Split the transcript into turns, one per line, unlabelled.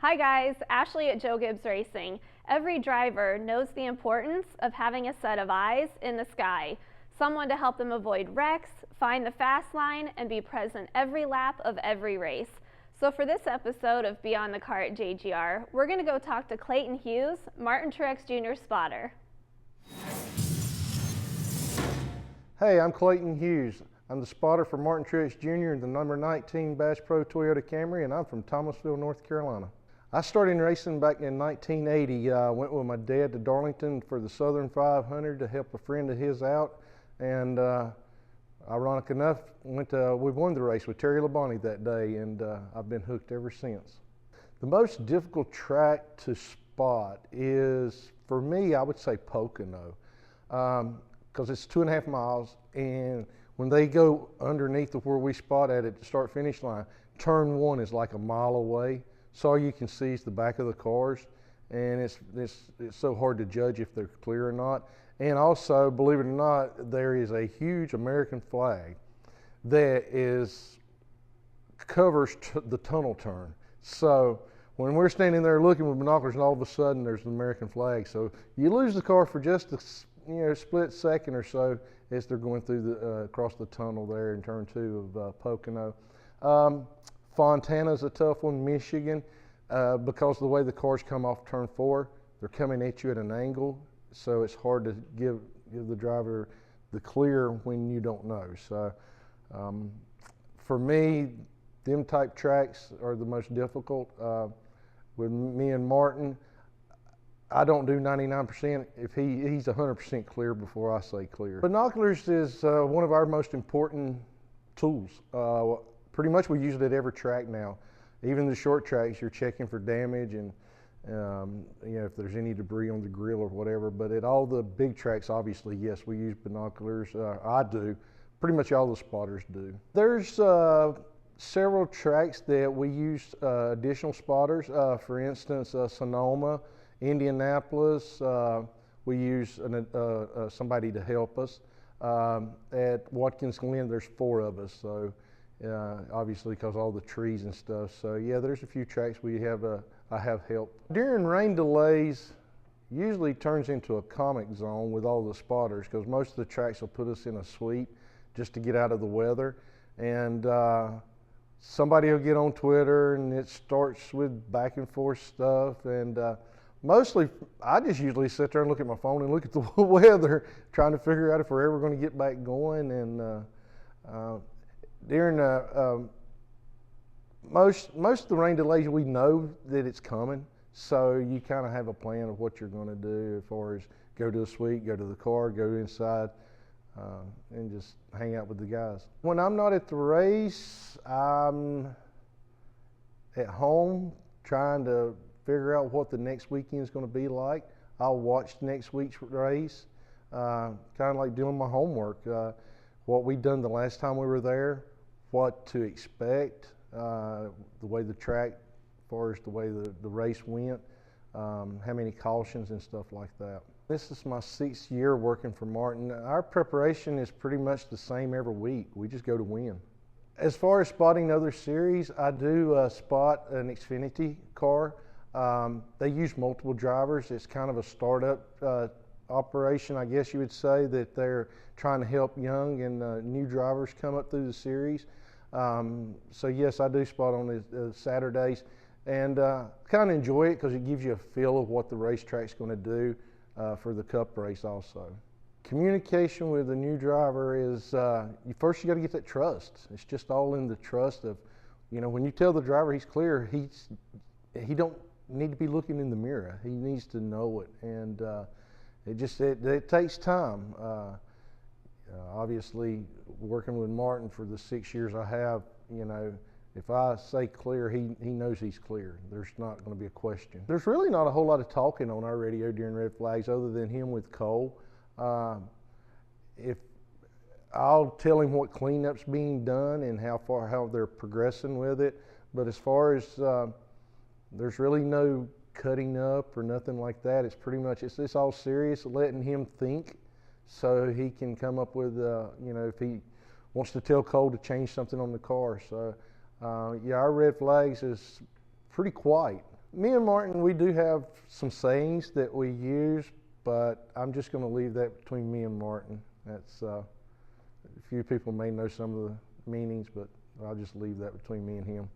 Hi guys, Ashley at Joe Gibbs Racing. Every driver knows the importance of having a set of eyes in the sky, someone to help them avoid wrecks, find the fast line, and be present every lap of every race. So for this episode of Beyond the Car at JGR, we're going to go talk to Clayton Hughes, Martin Truex Jr. spotter.
Hey, I'm Clayton Hughes. I'm the spotter for Martin Truex Jr. in the number 19 Bass Pro Toyota Camry, and I'm from Thomasville, North Carolina. I started racing back in 1980. I went with my dad to Darlington for the Southern 500 to help a friend of his out, and ironic enough, we won the race with Terry Labonte that day, and I've been hooked ever since. The most difficult track to spot is, for me, I would say Pocono, because it's 2.5 miles, and when they go underneath of where we spot at the start-finish line, turn one is like a mile away. So all you can see is the back of the cars, and it's so hard to judge if they're clear or not. And also, believe it or not, there is a huge American flag that covers the tunnel turn. So when we're standing there looking with binoculars, and all of a sudden there's an American flag, so you lose the car for just a split second or so as they're going through across the tunnel there in turn 2 of Pocono. Fontana's a tough one. Michigan, because of the way the cars come off turn 4, they're coming at you at an angle, so it's hard to give the driver the clear when you don't know. So for me, them type tracks are the most difficult. With me and Martin, I don't do 99% if he's 100% clear before I say clear. Binoculars is one of our most important tools. Pretty much we use it at every track now. Even the short tracks, you're checking for damage and if there's any debris on the grill or whatever. But at all the big tracks, obviously, yes, we use binoculars. I do. Pretty much all the spotters do. There's several tracks that we use additional spotters. For instance, Sonoma, Indianapolis, we use somebody to help us. At Watkins Glen, there's 4 of us. So. Obviously because all the trees and stuff. So yeah, there's a few tracks I have help. During rain delays, usually turns into a comic zone with all the spotters, because most of the tracks will put us in a suite just to get out of the weather. And somebody will get on Twitter and it starts with back and forth stuff. And mostly I just usually sit there and look at my phone and look at the weather, trying to figure out if we're ever going to get back going. And during most of the rain delays, we know that it's coming, so you kind of have a plan of what you're going to do as far as go to a suite, go to the car, go inside, and just hang out with the guys. When I'm not at the race, I'm at home trying to figure out what the next weekend is going to be like. I'll watch next week's race, kind of like doing my homework. What we done the last time we were there, what to expect, the way the track, as far as the way the race went, how many cautions and stuff like that. This is my 6th year working for Martin. Our preparation is pretty much the same every week. We just go to win. As far as spotting other series, I do spot an Xfinity car. They use multiple drivers. It's kind of a startup operation, I guess you would say, that they're trying to help young and new drivers come up through the series. So yes, I do spot on the Saturdays, and kind of enjoy it because it gives you a feel of what the racetrack's going to do for the Cup race also. Communication with a new driver is, first you got to get that trust. It's just all in the trust of, when you tell the driver he's clear, he don't need to be looking in the mirror. He needs to know it, and it takes time. Obviously, working with Martin for the 6 years I have, if I say clear, he knows he's clear. There's not going to be a question. There's really not a whole lot of talking on our radio during red flags other than him with Cole. If I'll tell him what cleanup's being done and how they're progressing with it, but as far as there's really no cutting up or nothing like that. It's pretty much, it's all serious, letting him think so he can come up with, if he wants to tell Cole to change something on the car. So, yeah, our red flags is pretty quiet. Me and Martin, we do have some sayings that we use, but I'm just going to leave that between me and Martin. That's a few people may know some of the meanings, but I'll just leave that between me and him.